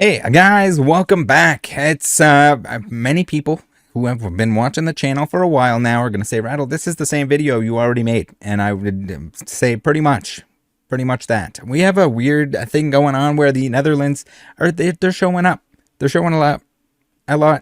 Hey guys, welcome back. It's many people who have been watching the channel for a while now are going to say, Rattle, this is the same video you already made. And I would say pretty much that. We have a weird thing going on where the Netherlands they're showing up. They're showing a lot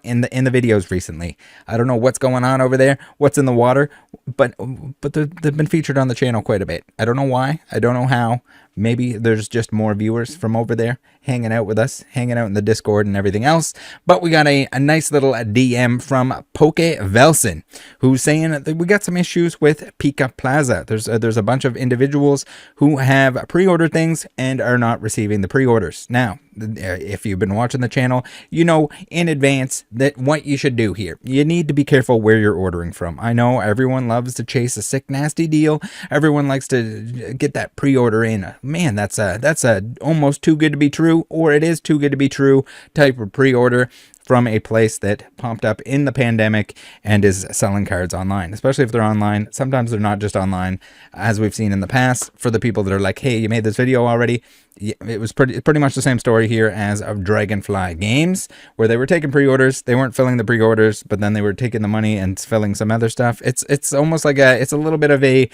in the videos recently. I don't know what's going on over there, what's in the water, but they've been featured on the channel quite a bit. I don't know why. I don't know how. Maybe there's just more viewers from over there hanging out with us, hanging out in the Discord and everything else. But we got a nice little DM from PokeVelson, who's saying that we got some issues with PikaPlaza. There's a bunch of individuals who have pre-ordered things and are not receiving the pre-orders. Now, if you've been watching the channel, you know in advance that what you should do here. You need to be careful where you're ordering from. I know everyone loves to chase a sick, nasty deal. Everyone likes to get that pre-order in. Man, that's a almost too good to be true, or it is too good to be true type of pre-order from a place that popped up in the pandemic and is selling cards online, especially if they're online. Sometimes they're not just online, as we've seen in the past. For the people that are like, hey, you made this video already, it was pretty much the same story here as of Dragonfly Games, where they were taking pre-orders. They weren't filling the pre-orders, but then they were taking the money and filling some other stuff. It's almost like it's a little bit of a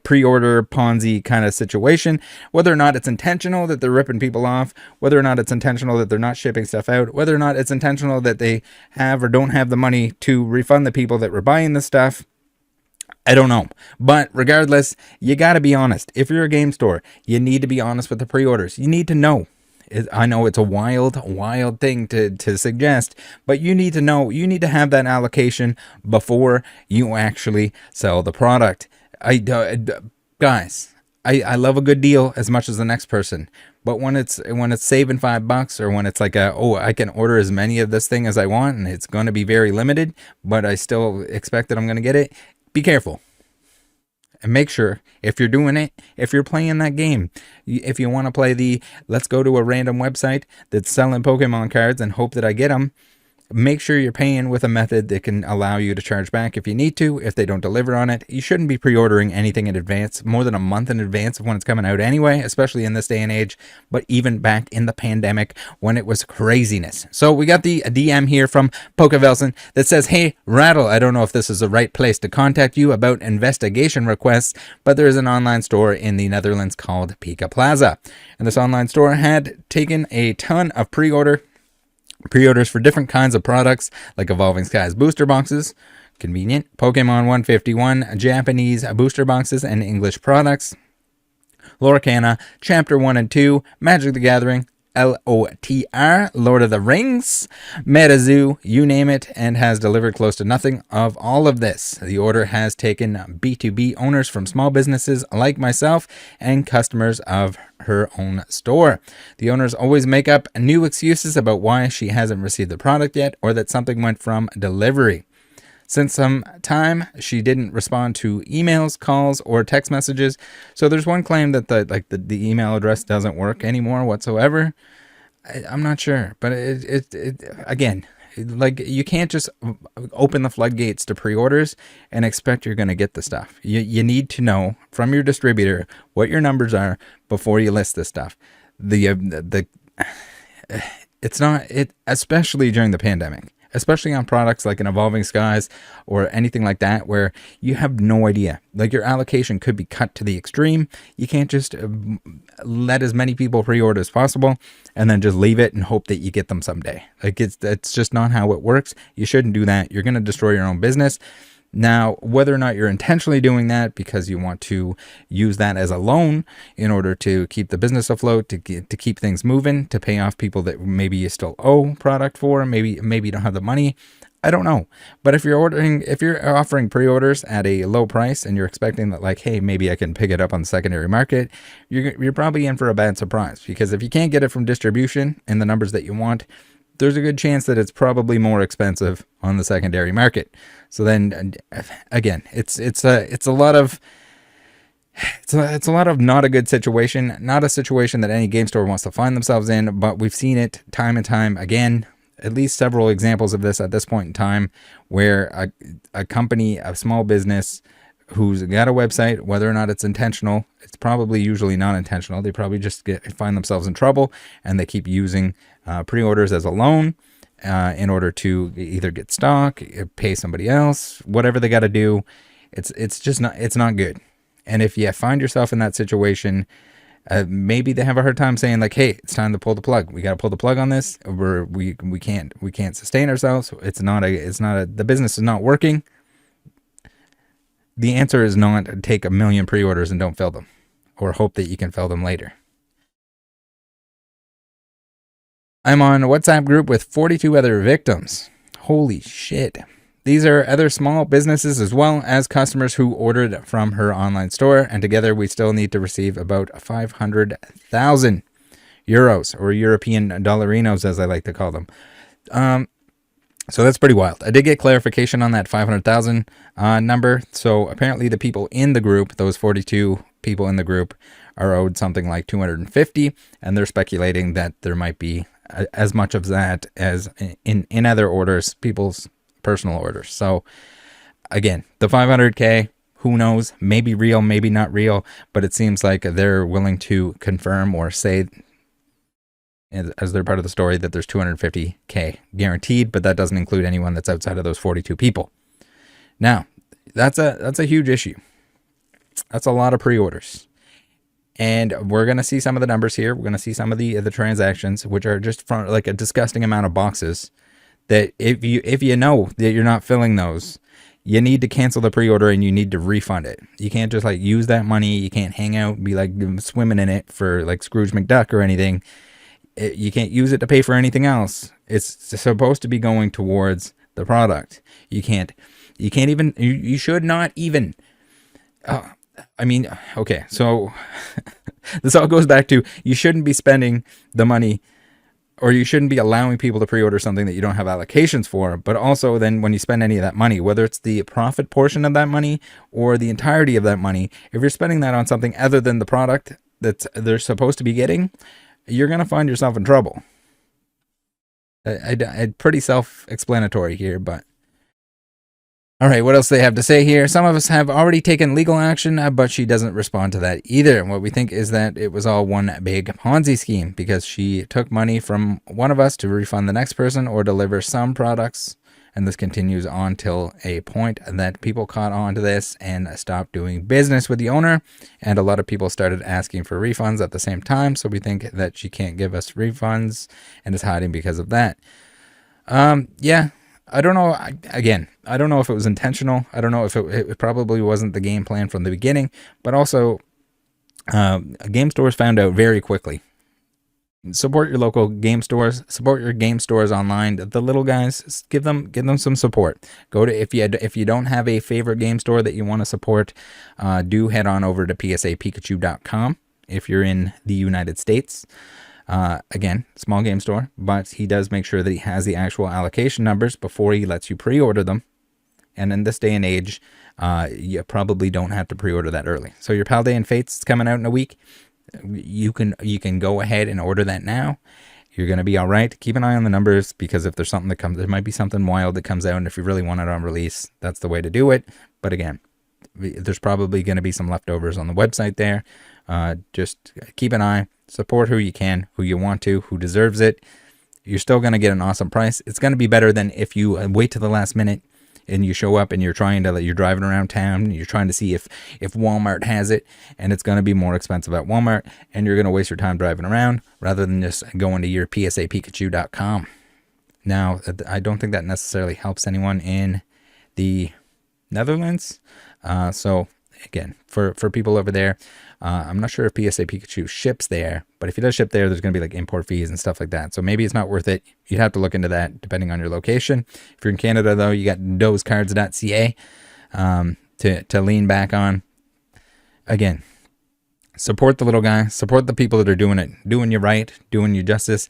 pre-order Ponzi kind of situation. Whether or not it's intentional that they're ripping people off, whether or not it's intentional that they're not shipping stuff out, whether or not it's intentional that they have or don't have the money to refund the people that were buying the stuff, I don't know. But regardless, you got to be honest. If you're a game store, you need to be honest with the pre-orders. You need to know. I know it's a wild thing to suggest, but you need to know. You need to have that allocation before you actually sell the product. Guys, I love a good deal as much as the next person, but when it's saving $5, or when it's like I can order as many of this thing as I want and it's going to be very limited, but I still expect that I'm going to get it, be careful. And make sure, if you're doing it, if you're playing that game, if you want to play let's go to a random website that's selling Pokemon cards and hope that I get them, make sure you're paying with a method that can allow you to charge back if you need to, if they don't deliver on it. You shouldn't be pre-ordering anything in advance, more than a month in advance of when it's coming out anyway, especially in this day and age, but even back in the pandemic when it was craziness. So we got the DM here from PokeVelson that says, hey, Rattle, I don't know if this is the right place to contact you about investigation requests, but there is an online store in the Netherlands called PikaPlaza. And this online store had taken a ton of pre-orders for different kinds of products, like Evolving Skies booster boxes, convenient, Pokemon 151 Japanese booster boxes and English products, Lorcana Chapter 1 and 2, Magic the Gathering, LOTR, Lord of the Rings, MetaZoo, you name it, and has delivered close to nothing of all of this. The order has taken B2B owners from small businesses like myself and customers of her own store. The owners always make up new excuses about why she hasn't received the product yet, or that something went from delivery. Since some time, she didn't respond to emails, calls, or text messages. So there's one claim that the email address doesn't work anymore whatsoever. I'm not sure, but again, like, you can't just open the floodgates to pre-orders and expect you're going to get the stuff. You need to know from your distributor what your numbers are before you list this stuff. Especially during the pandemic. Especially on products like an Evolving Skies or anything like that, where you have no idea. Like, your allocation could be cut to the extreme. You can't just let as many people pre-order as possible and then just leave it and hope that you get them someday. Like, it's just not how it works. You shouldn't do that. You're going to destroy your own business. Now, whether or not you're intentionally doing that because you want to use that as a loan in order to keep the business afloat, to keep things moving, to pay off people that maybe you still owe product for, maybe you don't have the money, I don't know. But if you're offering pre-orders at a low price and you're expecting that, like, hey, maybe I can pick it up on the secondary market, you're probably in for a bad surprise, because if you can't get it from distribution in the numbers that you want, there's a good chance that it's probably more expensive on the secondary market. So then again, it's a lot of not a good situation, not a situation that any game store wants to find themselves in, but we've seen it time and time again. At least several examples of this at this point in time, where a company, a small business, who's got a website, whether or not it's intentional. It's probably usually not intentional. They probably just find themselves in trouble, and they keep using pre-orders as a loan in order to either get stock, pay somebody else, whatever they got to do. It's just not, it's not good. And if you find yourself in that situation, maybe they have a hard time saying like, hey, it's time to pull the plug. We got to pull the plug on this. We can't sustain ourselves. The business is not working. The answer is not take 1 million pre-orders and don't fill them, or hope that you can fill them later. I'm on a WhatsApp group with 42 other victims. Holy shit. These are other small businesses as well as customers who ordered from her online store, and together we still need to receive about 500,000 euros, or European dollarinos as I like to call them. So that's pretty wild. I did get clarification on that 500,000 number. So apparently the people in the group, those 42 people in the group, are owed something like 250, and they're speculating that there might be as much of that as in other orders, people's personal orders. So again, the 500K, who knows? Maybe real, maybe not real, but it seems like they're willing to confirm or say, as they're part of the story, that there's 250K guaranteed, but that doesn't include anyone that's outside of those 42 people. Now, that's a huge issue. That's a lot of pre-orders. And we're going to see some of the numbers here. We're going to see some of the transactions, which are just from like a disgusting amount of boxes that if you know that you're not filling those, you need to cancel the pre-order and you need to refund it. You can't just like use that money. You can't hang out and be like swimming in it for like Scrooge McDuck or anything. You can't use it to pay for anything else. It's supposed to be going towards the product. You should not even, okay, so this all goes back to, you shouldn't be spending the money, or you shouldn't be allowing people to pre-order something that you don't have allocations for. But also then when you spend any of that money, whether it's the profit portion of that money or the entirety of that money, if you're spending that on something other than the product that they're supposed to be getting, you're going to find yourself in trouble. Pretty self-explanatory here, but all right, what else they have to say here? Some of us have already taken legal action, but she doesn't respond to that either. What we think is that it was all one big Ponzi scheme, because she took money from one of us to refund the next person or deliver some products. And this continues on till a point that people caught on to this and stopped doing business with the owner. And a lot of people started asking for refunds at the same time. So we think that she can't give us refunds and is hiding because of that. Yeah, I don't know. Again, I don't know if it was intentional. I don't know if it probably wasn't the game plan from the beginning. But also, game stores found out very quickly. Support your local game stores. Support your game stores online. The little guys, give them some support. Go to, if you don't have a favorite game store that you want to support, do head on over to psapikachu.com if you're in the United States. Again, small game store, but he does make sure that he has the actual allocation numbers before he lets you pre-order them. And in this day and age, you probably don't have to pre-order that early. So your Paldean Fates is coming out in a week. You can go ahead and order that now. You're going to be all right. Keep an eye on the numbers, because if there's something that comes, there might be something wild that comes out, and if you really want it on release, that's the way to do it. But again, there's probably going to be some leftovers on the website there. Just keep an eye. Support who you can, who you want to, who deserves it. You're still going to get an awesome price. It's going to be better than if you wait to the last minute and you show up and you're driving around town and you're trying to see if Walmart has it, and it's going to be more expensive at Walmart, and you're going to waste your time driving around rather than just going to your psapikachu.com. Now, I don't think that necessarily helps anyone in the Netherlands. So again, for people over there, I'm not sure if PSA Pikachu ships there, but if it does ship there, there's going to be like import fees and stuff like that. So maybe it's not worth it. You'd have to look into that depending on your location. If you're in Canada, though, you got dosecards.ca to lean back on. Again, support the little guy. Support the people that are doing you right, doing you justice.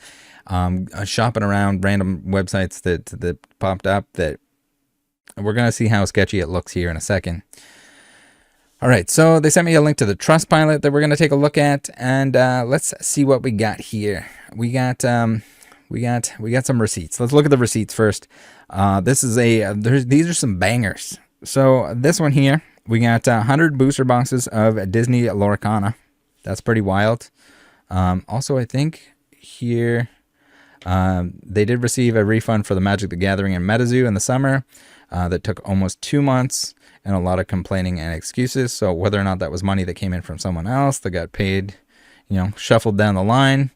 Shopping around random websites that popped up, that we're going to see how sketchy it looks here in a second. All right, so they sent me a link to the Trustpilot that we're going to take a look at, and let's see what we got here. We got some receipts. Let's look at the receipts first. These are some bangers. So this one here we got 100 booster boxes of Disney Lorcana. That's pretty wild. Also, I think here they did receive a refund for the Magic the Gathering and MetaZoo in the summer that took almost 2 months and a lot of complaining and excuses. So whether or not that was money that came in from someone else that got paid, you know, shuffled down the line.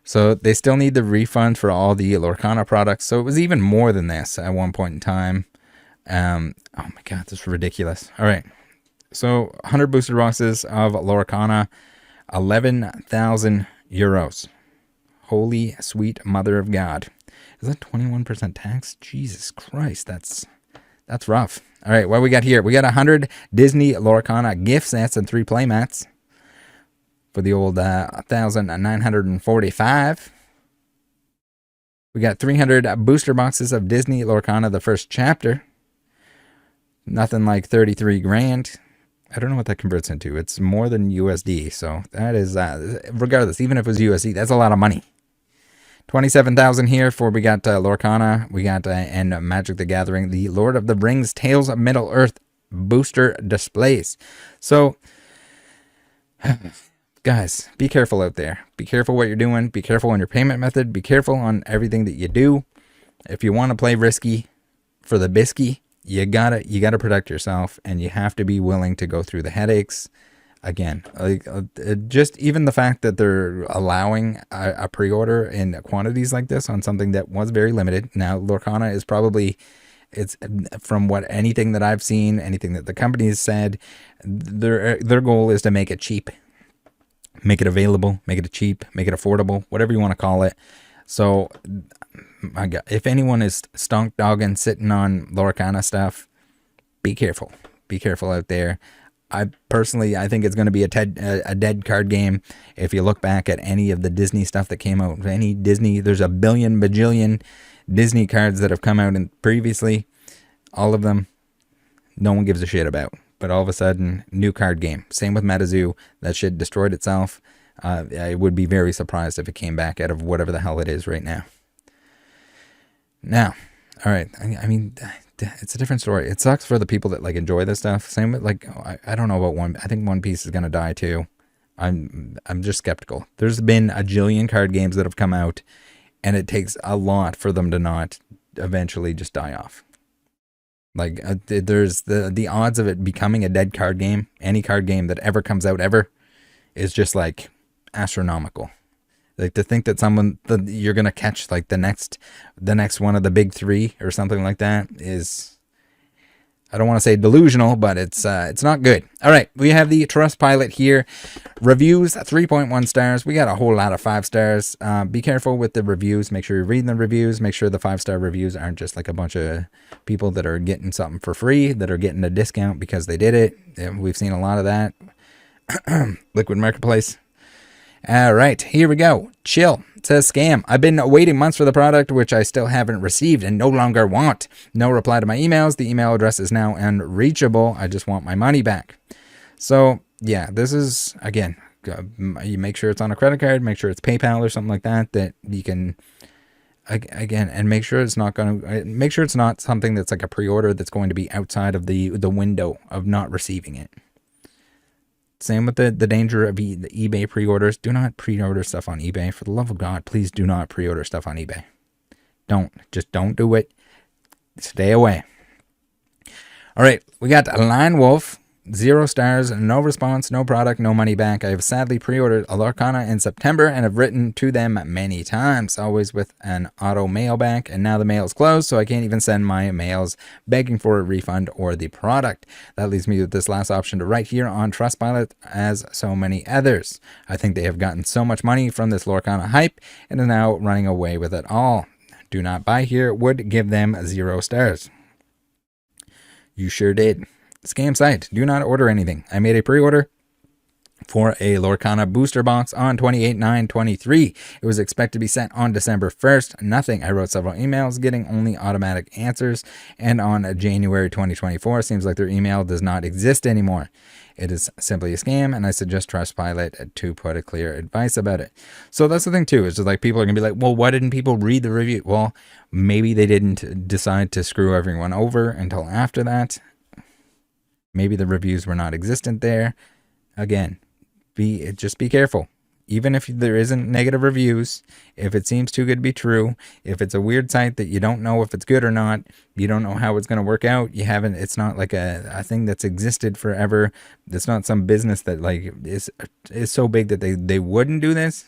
So they still need the refund for all the Lorcana products. So it was even more than this at one point in time. Oh my God, this is ridiculous. All right. So 100 booster boxes of Lorcana, 11,000 euros. Holy sweet mother of God. Is that 21% tax? Jesus Christ, that's rough. All right, what we got here? We got 100 Disney Lorcana gift sets and 3 playmats for the old 1,945. We got 300 booster boxes of Disney Lorcana, the first chapter. Nothing like 33 grand. I don't know what that converts into. It's more than USD. So that is, regardless, even if it was USD, that's a lot of money. 27,000 here for, we got Lorcana. We got, and Magic the Gathering, the Lord of the Rings, Tales of Middle-earth booster displays. So, guys, be careful out there. Be careful what you're doing. Be careful on your payment method. Be careful on everything that you do. If you want to play risky for the bisky, you gotta protect yourself, and you have to be willing to go through the headaches. Again, like just even the fact that they're allowing a pre-order in quantities like this on something that was very limited. Now, Lorcana is probably, it's from what anything that I've seen, anything that the company has said, their goal is to make it cheap, make it available, make it cheap, make it affordable, whatever you want to call it. So, my God, if anyone is stonk dogging sitting on Lorcana stuff, be careful. Be careful out there. I think it's going to be a dead card game. If you look back at any of the Disney stuff that came out, any Disney, there's a bajillion Disney cards that have come out previously. All of them, no one gives a shit about. But all of a sudden, new card game. Same with MetaZoo. That shit destroyed itself. I would be very surprised if it came back out of whatever the hell it is right now. Now, all right. I mean, it's a different story. It sucks for the people that like enjoy this stuff. Same with like, I don't know about One. I think One Piece is gonna die too. I'm just skeptical. There's been a jillion card games that have come out, and it takes a lot for them to not eventually just die off. Like there's the odds of it becoming a dead card game. Any card game that ever comes out ever is just like astronomical. Like to think that you're gonna catch like the next one of the big 3 or something like that is, I don't want to say delusional, but it's not good. All right, we have the Trustpilot here. Reviews 3.1 stars. We got a whole lot of 5 stars. Be careful with the reviews. Make sure you're reading the reviews. Make sure the 5-star reviews aren't just like a bunch of people that are getting something for free, that are getting a discount because they did it. We've seen a lot of that. Liquid Marketplace. All right, here we go. Chill. It says scam. I've been waiting months for the product, which I still haven't received and no longer want. No reply to my emails. The email address is now unreachable. I just want my money back. So, yeah, this is, again, you make sure it's on a credit card, make sure it's PayPal or something like that, that you can, again, and make sure it's not something that's like a pre-order that's going to be outside of the window of not receiving it. Same with the danger of the eBay pre-orders. Do not pre-order stuff on eBay. For the love of God, please do not pre-order stuff on eBay. Just don't do it. Stay away. All right, we got Line Wolf. 0 stars, no response, no product, no money back. I have sadly pre-ordered a Lorcana in September and have written to them many times, always with an auto mail back, and now the mail is closed, so I can't even send my mails begging for a refund or the product. That leaves me with this last option to write here on Trustpilot, as so many others. I think they have gotten so much money from this Lorcana hype and are now running away with it all. Do not buy here, would give them 0 stars. You sure did. Scam site. Do not order anything. I made a pre-order. for a Lorcana booster box on 28/9/23. It was expected to be sent on December 1st. Nothing. I wrote several emails, getting only automatic answers. And on January 2024, seems like their email does not exist anymore. It is simply a scam, and I suggest Trustpilot to put a clear advice about it. So that's the thing too, is just like people are gonna be like, well, why didn't people read the review? Well, maybe they didn't decide to screw everyone over until after that. Maybe the reviews were not existent there. Again, just be careful. Even if there isn't negative reviews, if it seems too good to be true, if it's a weird site that you don't know if it's good or not, you don't know how it's going to work out, it's not like a thing that's existed forever. It's not some business that like is so big that they wouldn't do this.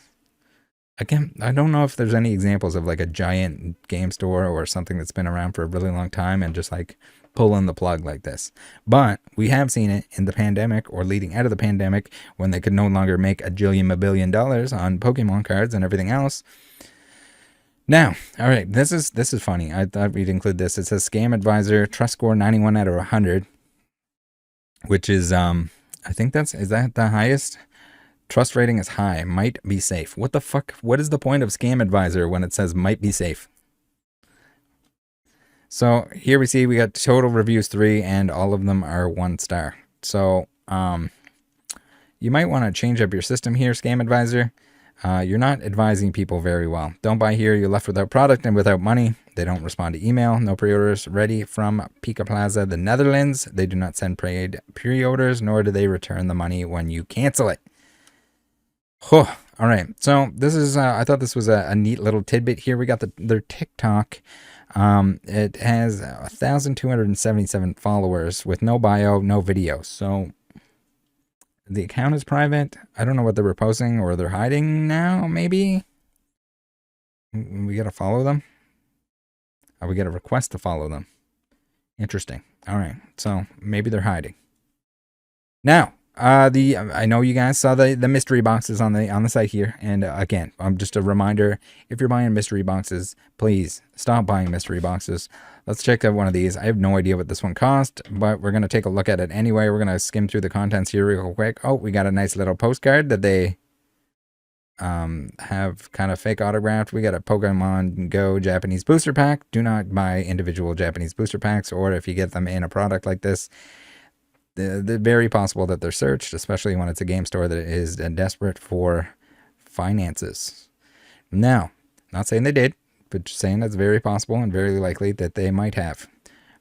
Again, I don't know if there's any examples of like a giant game store or something that's been around for a really long time and just like pulling the plug like this. But we have seen it in the pandemic or leading out of the pandemic when they could no longer make a $1 billion on Pokemon cards and everything else. Now, all right, this is funny. I thought we'd include this. It says Scam Advisor, trust score 91 out of 100, which is, I think is that the highest? Trust rating is high, might be safe. What the fuck? What is the point of Scam Advisor when it says might be safe? So here we see we got total reviews 3 and all of them are 1 star. So you might want to change up your system here, Scam Advisor. You're not advising people very well. Don't buy here. You're left without product and without money. They don't respond to email. No pre-orders ready from PikaPlaza, the Netherlands. They do not send pre-orders, nor do they return the money when you cancel it. All right. So this is, I thought this was a neat little tidbit here. We got their TikTok. It has 1,277 followers with no bio, no video. So the account is private. I don't know what they're posting or they're hiding now, maybe. We got to follow them. Or we got a request to follow them. Interesting. All right. So maybe they're hiding. Now, I know you guys saw the mystery boxes on the site here, and again, just a reminder, if you're buying mystery boxes, please stop buying mystery boxes. Let's check out one of these. I have no idea what this one cost, but we're going to take a look at it anyway. We're going to skim through the contents here real quick. Oh, we got a nice little postcard that they have kind of fake autographed. We got a Pokemon Go Japanese booster pack. Do not buy individual Japanese booster packs, or if you get them in a product like this, they're very possible that they're searched, especially when it's a game store that is desperate for finances. Now, not saying they did, but just saying that's very possible and very likely that they might have.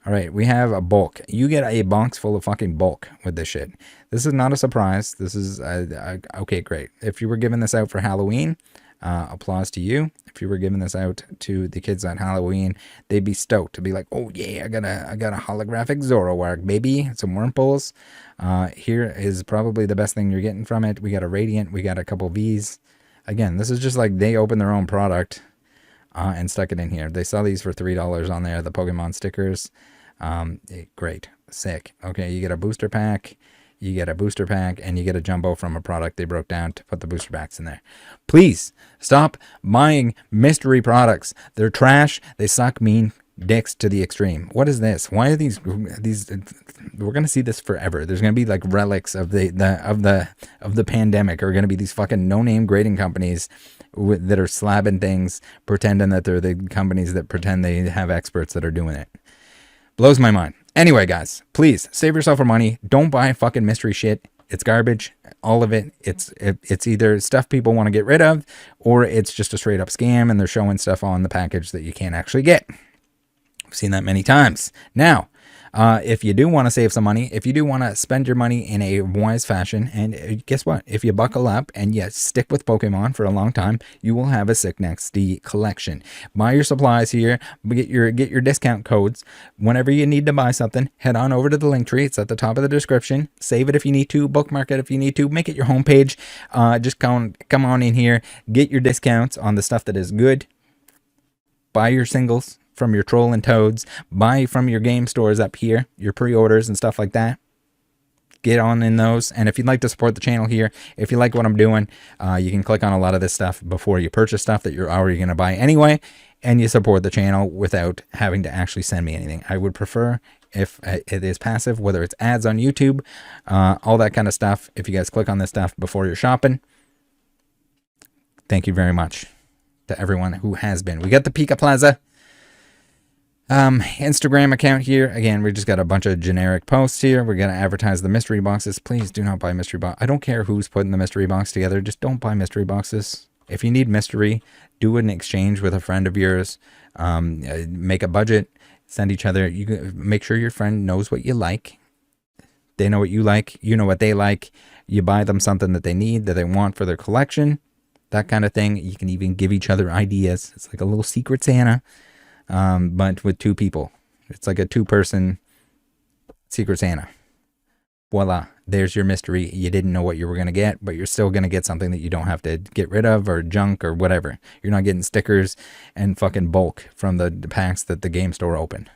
All right, we have a bulk. You get a box full of fucking bulk with this shit. This is not a surprise. This is, okay, great. If you were giving this out for Halloween, applause to you. If you were giving this out to the kids on Halloween, they'd be stoked to be like, oh yeah, I got a holographic Zoroark, baby, some Wurmples. Here is probably the best thing you're getting from it. We got a Radiant, we got a couple Vs. Again, this is just like they opened their own product and stuck it in here. They sell these for $3 on there, the Pokemon stickers. Great, sick. Okay, you get a booster pack. You get a booster pack, and you get a jumbo from a product they broke down to put the booster packs in there. Please stop buying mystery products. They're trash. They suck mean dicks to the extreme. What is this? Why are these? We're gonna see this forever. There's gonna be like relics of the pandemic. Are gonna be these fucking no-name grading companies that are slabbing things, pretending that they're the companies that pretend they have experts that are doing it. Blows my mind. Anyway, guys, please save yourself for money. Don't buy fucking mystery shit. It's garbage. All of it. It's either stuff people want to get rid of, or it's just a straight up scam and they're showing stuff on the package that you can't actually get. I've seen that many times. Now, if you do want to save some money, if you do want to spend your money in a wise fashion, and guess what? If you buckle up and you stick with Pokemon for a long time, you will have a Sick Next D collection. Buy your supplies here, get your discount codes. Whenever you need to buy something, head on over to the link tree. It's at the top of the description. Save it if you need to, bookmark it if you need to, make it your homepage. Just come on in here, get your discounts on the stuff that is good. Buy your singles from your Troll and Toads, buy from your game stores up here, your pre-orders and stuff like that. Get on in those. And if you'd like to support the channel here, if you like what I'm doing, you can click on a lot of this stuff before you purchase stuff that you're already going to buy anyway, and you support the channel without having to actually send me anything. I would prefer if it is passive, whether it's ads on YouTube, all that kind of stuff. If you guys click on this stuff before you're shopping, thank you very much to everyone who has been. We got the PikaPlaza Instagram account here. Again, we just got a bunch of generic posts here. We're going to advertise the mystery boxes. Please do not buy mystery box. I don't care who's putting the mystery box together. Just don't buy mystery boxes. If you need mystery, do an exchange with a friend of yours. Make a budget. Send each other. You can make sure your friend knows what you like. They know what you like. You know what they like. You buy them something that they need, that they want for their collection. That kind of thing. You can even give each other ideas. It's like a little secret Santa. But with 2 people. It's like a 2-person Secret Santa. Voila, there's your mystery. You didn't know what you were going to get, but you're still going to get something that you don't have to get rid of, or junk, or whatever. You're not getting stickers and fucking bulk from the packs that the game store opened.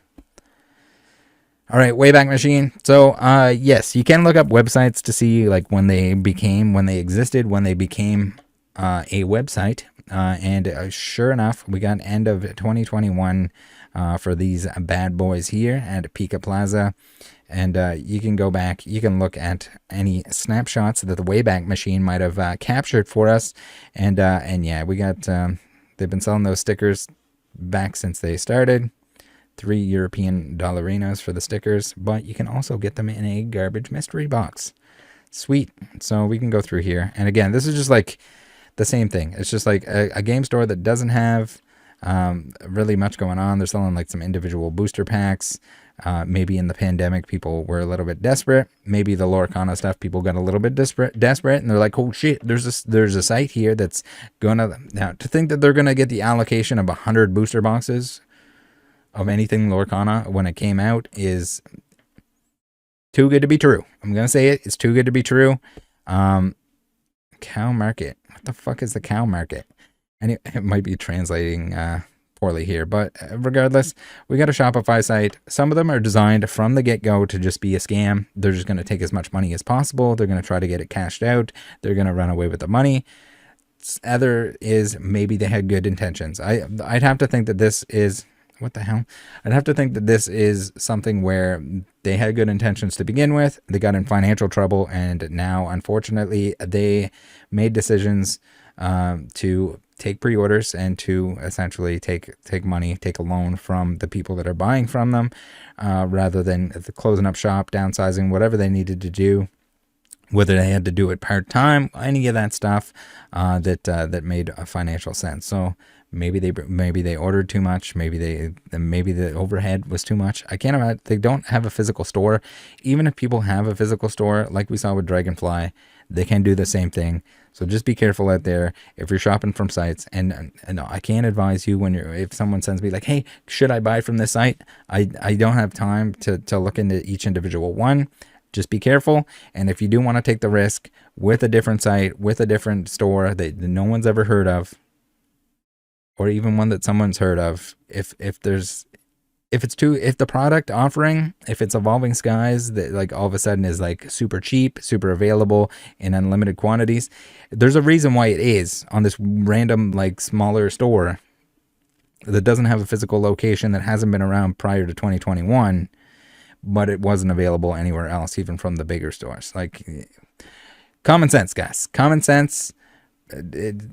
All right, Wayback Machine. So, yes, you can look up websites to see like when they became a website. And sure enough, we got end of 2021 for these bad boys here at PikaPlaza. And you can go back, you can look at any snapshots that the Wayback Machine might have captured for us. And yeah, we got, they've been selling those stickers back since they started. 3 European dollarinos for the stickers, but you can also get them in a garbage mystery box. Sweet. So we can go through here. And again, this is just like the same thing. It's just like a game store that doesn't have really much going on. They're selling like some individual booster packs. Maybe in the pandemic, people were a little bit desperate. Maybe the Lorcana stuff, people got a little bit desperate, and they're like, "Oh shit, there's a site here that's gonna." Now, to think that they're gonna get the allocation of 100 booster boxes of anything Lorcana when it came out is too good to be true. I'm gonna say it. It's too good to be true. Cow Market. What the fuck is the Cow Market? And it might be translating poorly here, but regardless, we got a Shopify site. Some of them are designed from the get-go to just be a scam. They're just going to take as much money as possible. They're going to try to get it cashed out. They're going to run away with the money. Other is maybe they had good intentions. I'd have to think that this is... What the hell? I'd have to think that this is something where they had good intentions to begin with. They got in financial trouble, and now, unfortunately, they made decisions to take pre-orders and to essentially take money, take a loan from the people that are buying from them, rather than closing up shop, downsizing, whatever they needed to do. Whether they had to do it part-time, any of that stuff that made a financial sense. So maybe they ordered too much. Maybe the overhead was too much. I can't imagine. They don't have a physical store. Even if people have a physical store, like we saw with Dragonfly, they can do the same thing. So just be careful out there if you're shopping from sites. And no, I can't advise you if someone sends me like, hey, should I buy from this site? I don't have time to look into each individual one. Just be careful. And if you do want to take the risk with a different site, with a different store that no one's ever heard of, or even one that someone's heard of, if the product offering, if it's Evolving Skies that like all of a sudden is like super cheap, super available in unlimited quantities, there's a reason why it is on this random like smaller store that doesn't have a physical location, that hasn't been around prior to 2021. But it wasn't available anywhere else, even from the bigger stores. Like, common sense, guys. Common sense.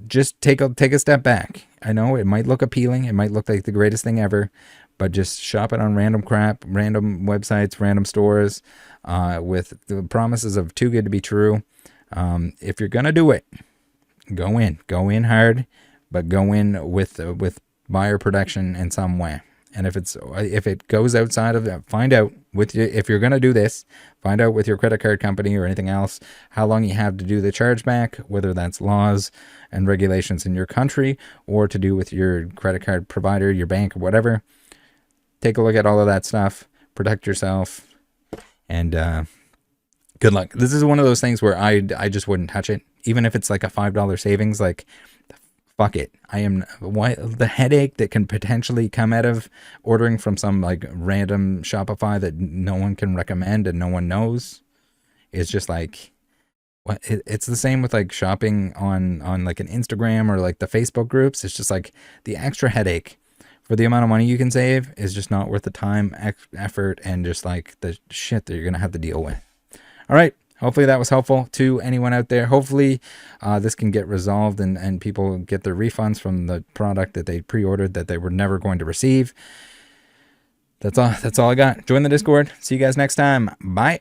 Just take a step back. I know it might look appealing. It might look like the greatest thing ever. But just shop it on random crap, random websites, random stores, with the promises of too good to be true. If you're going to do it, go in hard, but go in with buyer protection in some way. And if it goes outside of that, find out if you're going to do this, find out with your credit card company or anything else how long you have to do the chargeback, whether that's laws and regulations in your country or to do with your credit card provider, your bank, or whatever. Take a look at all of that stuff. Protect yourself. And good luck. This is one of those things where I just wouldn't touch it. Even if it's like a $5 savings, like... fuck it. The headache that can potentially come out of ordering from some like random Shopify that no one can recommend and no one knows is just like, what? It's the same with like shopping on like an Instagram or like the Facebook groups. It's just like the extra headache for the amount of money you can save is just not worth the time, effort, and just like the shit that you're going to have to deal with. All right. Hopefully that was helpful to anyone out there. Hopefully this can get resolved and people get their refunds from the product that they pre-ordered that they were never going to receive. That's all I got. Join the Discord. See you guys next time. Bye.